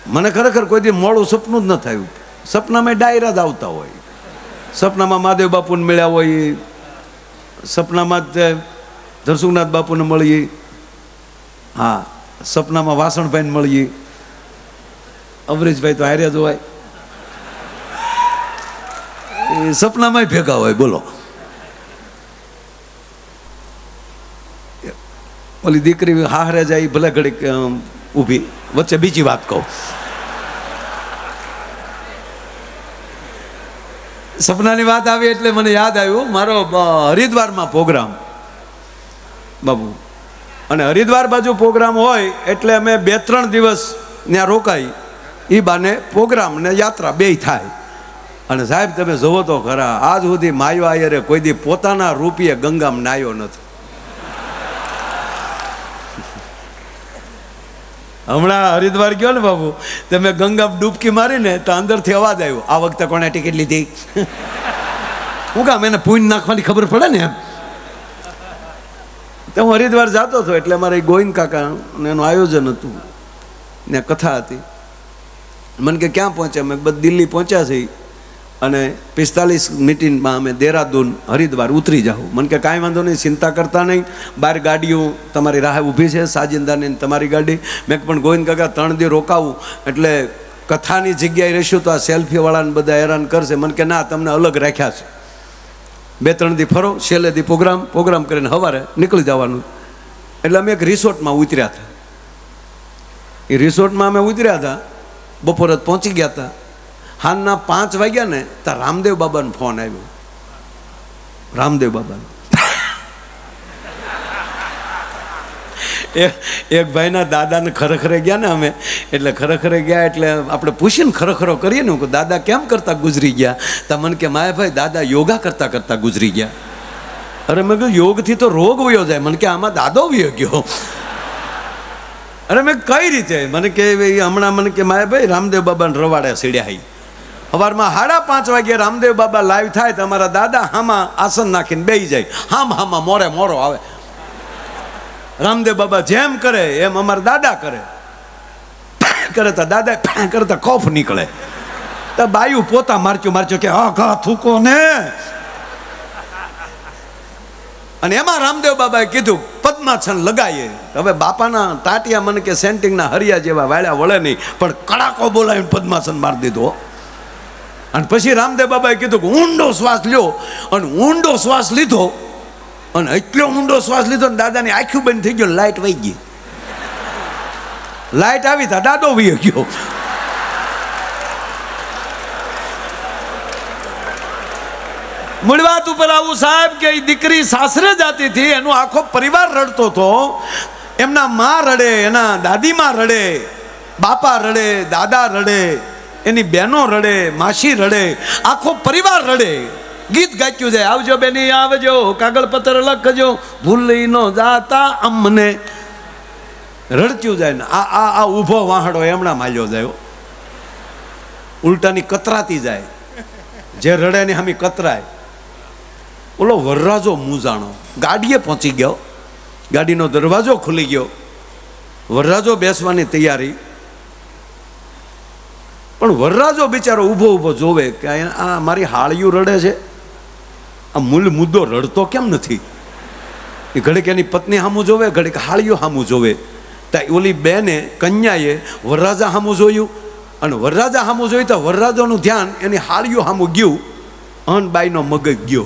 મને ખરેખર કોઈ દી મોડું સપનું જ ન થયું. સપનામાં ડાયરા જ આવતા હોય, સપનામાં મહાદેવ બાપુને મળ્યા હોય, સપનામાં જ ધરસુખનાથ બાપુને મળીએ, હા સપનામાં વાસણભાઈને મળીએ, અમરીશભાઈ તો હાર્યા જ હોય, એ સપનામાં ભેગા હોય. બોલો, ઓલી દીકરી હારે જાય ભલે ઘડીક ઊભી. વચ્ચે બીજી વાત કહું, સપનાની વાત આવી એટલે મને યાદ આવ્યું મારો હરિદ્વારમાં પ્રોગ્રામ બાબુ, અને હરિદ્વાર બાજુ પ્રોગ્રામ હોય એટલે અમે 2-3 દિવસ ત્યાં રોકાઈ. એ બાને પ્રોગ્રામ ને યાત્રા બેય થાય. અને સાહેબ તમે જોવો તો ખરા, આજ સુધી માયો આયરે કોઈ દી પોતાના રૂપિયે ગંગામાં નાયો નથી. હમણાં હરિદ્વાર ગયો ને બાબુ, તમે ગંગામાં ડૂબકી મારીને તો અંદરથી અવાજ આવ્યો, આ વખતે કોણે ટિકિટ લીધી? હું કામ એને પૂન નાખવાની ખબર પડે ને એમ. તો હું હરિદ્વાર જતો હતો એટલે અમારે ગોવિંદ કાકા એનું આયોજન હતું ને કથા હતી. મને કે ક્યાં પહોંચ્યા? મેં બસ દિલ્હી પહોંચ્યા છે અને 45 મિનિટમાં અમે દેહરાદૂન હરિદ્વાર ઉતરી જાઉં. મને કે કાંઈ વાંધો નહીં, ચિંતા કરતા નહીં, 12 ગાડીઓ તમારી રાહે ઊભી છે, સાજિંદાની તમારી ગાડી. મેં પણ ગોવિંદ કાકા 3 દી રોકાવું એટલે કથાની જગ્યાએ રહીશું તો આ સેલ્ફીવાળાને બધા હેરાન કરશે. મને કે ના, તમને અલગ રાખ્યા છે, 2-3 દી ફરો, છેલ્લે દી પ્રોગ્રામ કરીને સવારે નીકળી જવાનું. એટલે અમે એક રિસોર્ટમાં ઉતર્યા હતા. એ રિસોર્ટમાં અમે ઉતર્યા હતા, બપોરે પહોંચી ગયા હતા. હાલના 5 વાગ્યા ને ત્યાં રામદેવ બાબાનો ફોન આવ્યો. રામદેવ બાબાનો એક ભાઈના દાદાને ખરેખરે ગયા ને અમે, એટલે ખરેખરે ગયા એટલે આપણે પૂછીને ખરેખરો કરીએ ને, દાદા કેમ કરતા ગુજરી ગયા? તો મને કે માયા ભાઈ દાદા યોગા કરતા કરતા ગુજરી ગયા. અરે મેં કહ્યું યોગથી તો રોગ વયો જાય. મને કે આમાં દાદો વયો ગયો. અરે મેં કઈ રીતે? મને કે હમણાં મને કે માયા ભાઈ રામદેવ બાબાને રવાડે સીડ્યા. સવારમાં 5:30 વાગે રામદેવ બાબા લાઈવ થાય, તમારા દાદા હામાં આસન નાખીને બેસી જાય, હામાં મોરો આવે. રામદેવ બાબા જેમ કરે એમ અમારા દાદા કરે તો દાદા કરતા કોફ નીકળે. તો બાયું પોતા મારચ્યો કે હા થૂકો ને. અને એમાં રામદેવ બાબાએ કીધું પદ્માસન લગાવીએ. હવે બાપાના ટાટિયા મને કે સેન્ટિંગના હરિયા જેવા વાળ્યા વળે નહીં, પણ કડાકો બોલાવીને પદ્માસન મારી દીધો. અને પછી રામદેવ બાબાએ કીધું કે ઊંડો શ્વાસ લ્યો. અને ઊંડો શ્વાસ લીધો, અને એટલો ઊંડો શ્વાસ લીધો ને દાદાની આંખું બંધ થઈ ગયો, લાઈટ વહી ગઈ. લાઈટ આવી તા દાદો વહી ગયો. મૂળ વાત ઉપર આવું સાહેબ કે દીકરી સાસરે જાતી હતી, એનો આખો પરિવાર રડતો હતો. એમના માં રડે, એના દાદીમાં રડે, બાપા રડે, દાદા રડે, એની બહેનો રડે, માસી રડે, આખો પરિવાર રડે. ગીત ગાચ્યું જાય, આવજો બેની આવજો, કાગળ પત્ર લખજો, ભૂલી ન જાતા અમને. રડતું જાય ને આ ઊભો વાહડો એમણા માલ્યો જાય, ઉલટાની કતરાતી જાય. જે રડે ને હમી કતરાય. ઓલો વરરાજો મૂંઝાણો, ગાડીએ પહોંચી ગયો, ગાડીનો દરવાજો ખુલી ગયો, વરરાજો બેસવાની તૈયારી. પણ વરરાજો બિચારો ઊભો જોવે કે આ મારી હાળિયું રડે છે, આ મૂળ મુદ્દો રડતો કેમ નથી? એ ઘડીક એની પત્ની સામું જોવે, ઘડીક હાળિયું સામું જોવે. ત્યાં ઓલી બેને કન્યાએ વરરાજા સામું જોયું, અને વરરાજા સામું જોયું તો વરરાજાનું ધ્યાન એની હાળિયું સામું ગયું, અન બાઈનો મગજ ગયો.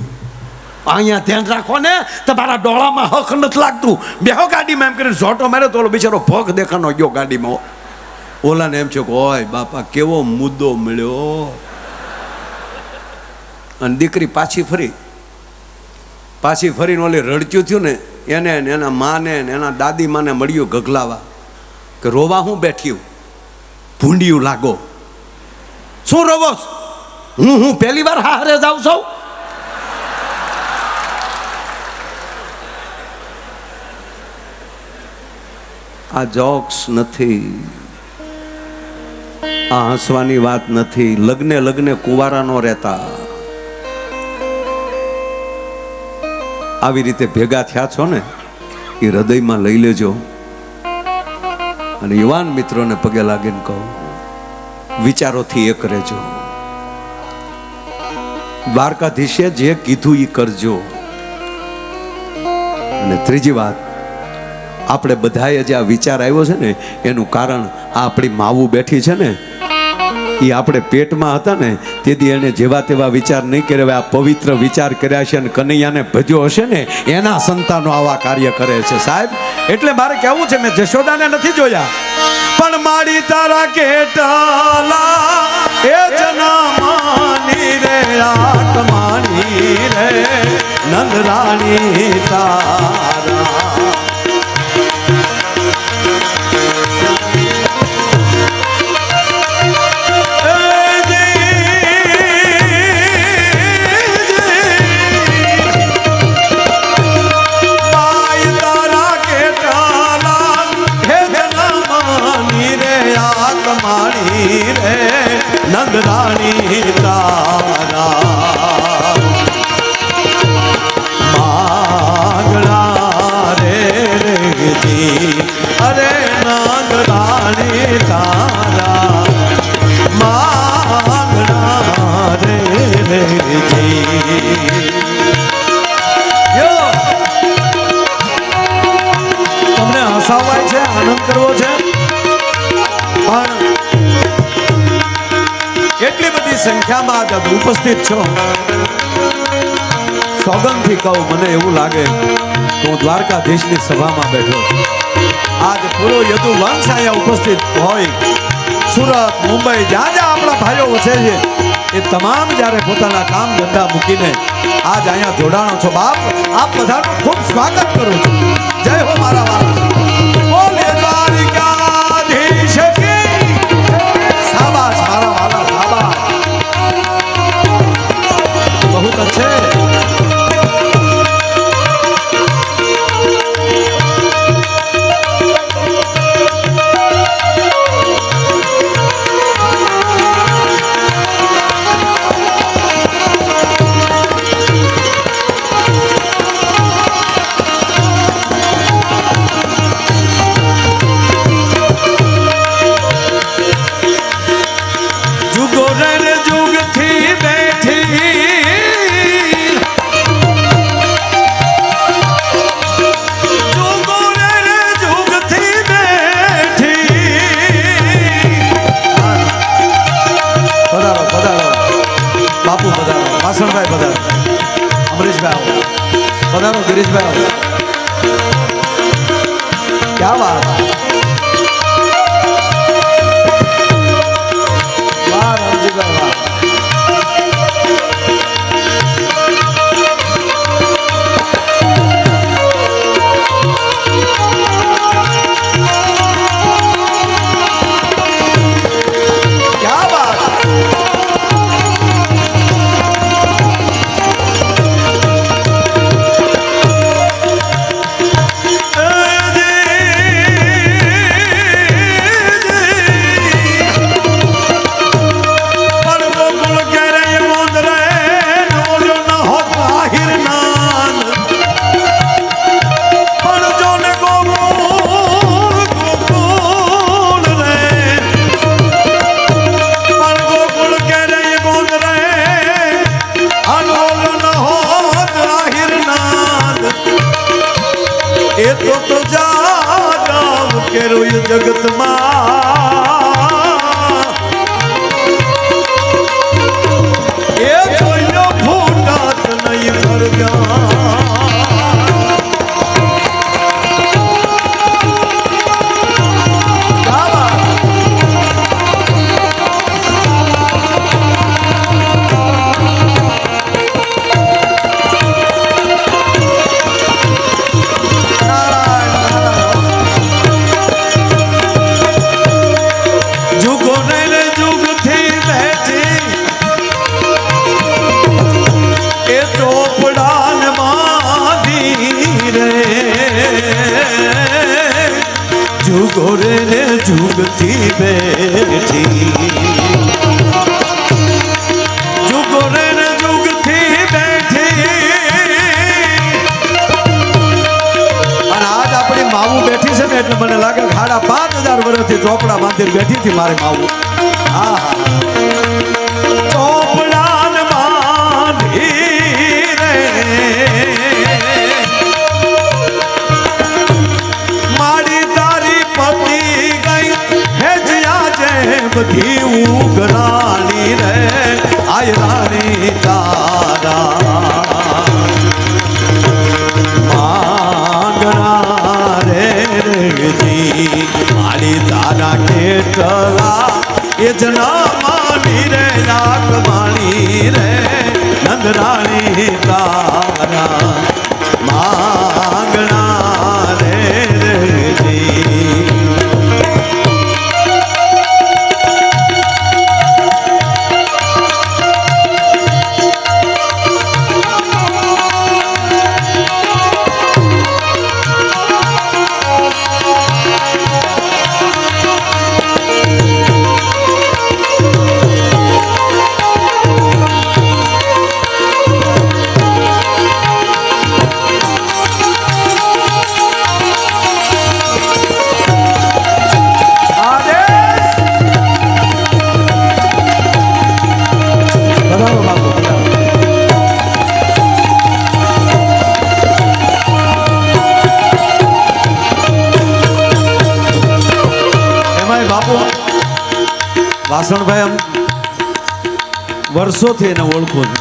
અહીંયા ધ્યાન રાખો ને, તમારા ડોળામાં હક નથી લાગતું, બેહો ગાડીમાં. એમ કરીને ઝોટો માર્યો તો ઓલો બિચારો ભોગ દેખાનો ગયો ગાડીમાં. ઓલાને એમ છે કે ઓય બાપા કેવો મુદ્દો મળ્યો. અને દીકરી પાછી ફરીને ઓલી રડચ્યું થયું ને એને એના માને એના દાદી માને મળ્યું ગગલાવા કે રોવા હું બેઠ્યું, ભૂંડિયું લાગો, શું રોવો? હું પહેલી વાર હારે જાઉં છું. આ જોક્સ નથી, આ હસવાની વાત નથી. લગ્ને કુંવારા નો રહેતા. આવી રીતે ભેગા થયા છો ને એ હૃદયમાં લઈ લેજો. અને યુવાન મિત્રોને પગે લાગીને કહું, વિચારોથી એક રહેજો. દ્વારકાધીશે જે કીધું એ કરજો. અને ત્રીજી વાત, આપણે બધાએ જે આ વિચાર આવ્યો છે ને એનું કારણ આ આપણી માવું બેઠી છે ને, એ આપણે પેટમાં હતા ને તેથી એને જેવા તેવા વિચાર નહીં કર્યા, આ પવિત્ર વિચાર કર્યા છે અને કનૈયાને ભજ્યો હશે ને એના સંતાનો આવા કાર્ય કરે છે સાહેબ. એટલે મારે કહેવું છે, મેં જશોદાને નથી જોયા પણ માડી તારા કેટલા એ જનામાની રે આત્માની રે નંદરાણી તારા. નંદરાણી તારા માંગણા રે રેજી, અરે નંદરાણી તારા માંગણા રે રેજી. તમને હસાવાય છે, આનંદ કરવો છે, પણ એટલી બધી સંખ્યામાં આજ ઉપસ્થિત છો, સોગંદથી કહું મને એવું લાગે કે હું દ્વારકાધીશની સભામાં બેઠો. આજ પૂરો યદુવંશ અહીંયા ઉપસ્થિત હોય, સુરત, મુંબઈ, જ્યાં જ્યાં આપણા ભાઈઓ વસે છે એ તમામ જ્યારે પોતાના કામ ધંધા મૂકીને આજ અહીંયા જોડાણો છો. બાપ, આપ બધાનું ખૂબ સ્વાગત કરું છું. જય હો મારા વાલા. બોલે દ્વારકાધીશ કી. શાબાશ મારા વાલા, શાબાશ. बहुत अच्छे. બાપુ પધારો, વાસણભાઈ પધારો, અમરીશભાઈ પધારો, ગિરીશભાઈ ક્યાં વાત. વાહ રામજીભાઈ વાહ. એ તો જામ કેરો જગતમાં એ જોયો ફૂટાત નહીં કરવ્યા. જુગોરે ને જુગથી બેઠી, જુગોરે ને જુગથી બેઠી. અને આજ આપણી માવું બેઠી છે ને એટલે મને લાગે 5,500 વર્ષથી ચોપડા બાંધીને બેઠી હતી મારી માવું. બધી ઉઘરાણી રે આયરાણી તારા માંગણા રે રેજી મારી તારા કેટલા એ જના માની રે લાખ માણી રે નંદરાણી તારા માંગણા રે રેજી વાસણભાઈ આમ વર્ષોથી એને ઓળખું છું.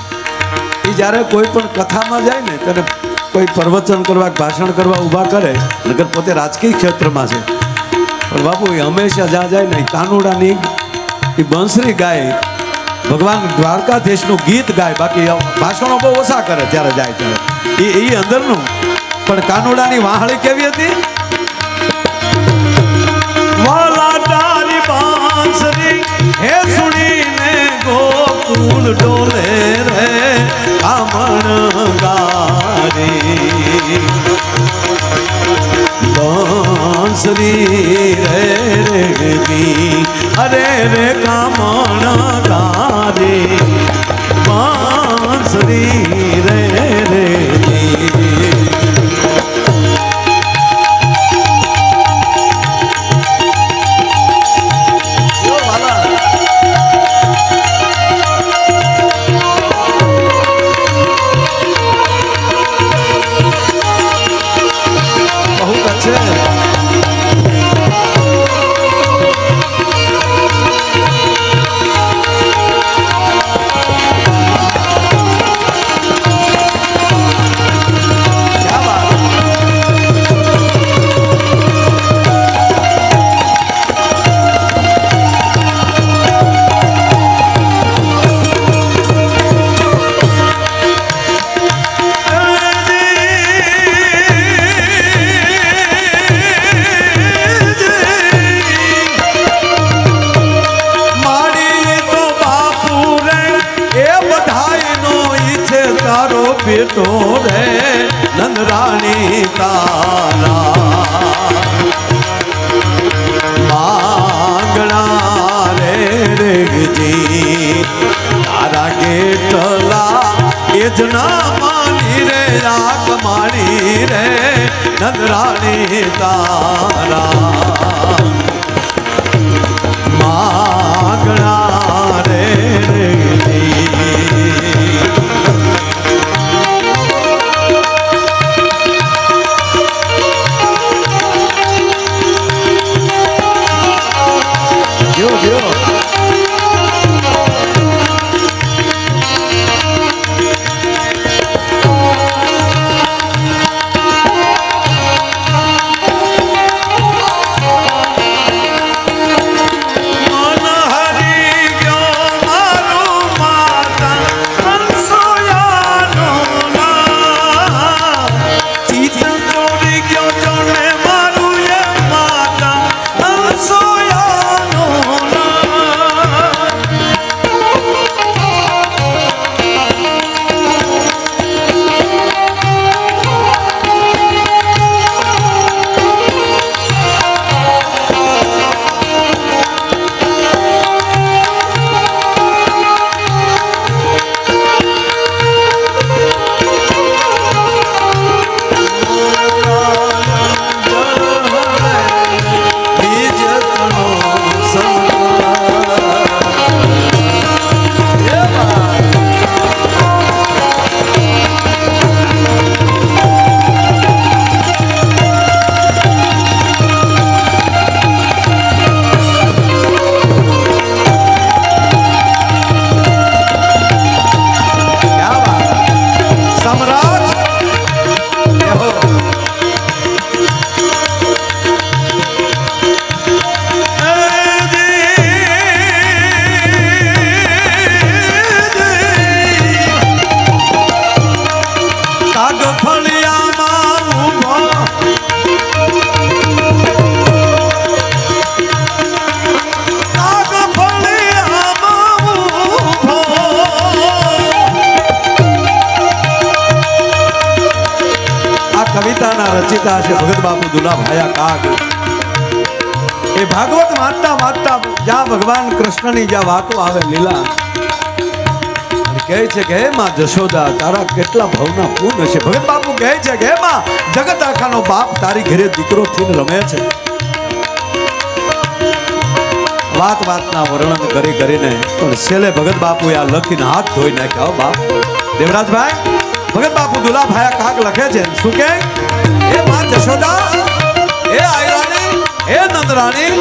એ જ્યારે કોઈ પણ કથામાં જાય ને તેને કોઈ પ્રવચન કરવા ભાષણ કરવા ઊભા કરે નગર પોતે રાજકીય ક્ષેત્રમાં છે પણ બાપુ એ હંમેશા જ્યાં જાય ને કાનુડાની એ બંસરી ગાય ભગવાન દ્વારકાધીશનું ગીત ગાય બાકી ભાષણો બહુ ઓછા કરે ત્યારે જાય ત્યારે એ અંદરનું પણ કાનુડાની વાહળી કેવી હતી હે સુણીને ગોકુલ ડોલે રે કામણ ગારી બંસરી રે રેવી અરે રે કામણ ગારી બંસરી રે રેવી બેટો રે નંદરાણી તારા માંગણા રે રેજી તારા કેટલા એ જ ના માની રે આંખ માણી રે નંદરાણી તારા માંગણા રે રેજી રચિતા છે ભગત બાપુ દુલા ભાયા કાગ. એ ભાગવત વાંચતા વાંચતા જ્યાં ભગવાન કૃષ્ણની જ્યાં વાતો આવે લીલા કહે છે કે હે માં જશોદા તારા કેટલા ભવના પૂર્ણ છે. ભગત બાપુ કહે છે કે હે માં જગત આખાનો બાપ તારી ઘરે દીકરો થઈને રમે છે. વાત વાતના વર્ણન કરી કરીને પણ છેલ્લે ભગત બાપુએ આ લખીને હાથ ધોઈ નાખ્યા. બાપ દેવરાજભાઈ ભગત બાપુ દુલા ભાયા કાક લખે છે શું કે હે માં જશોદા હે આયરાણી હે નંદરાણી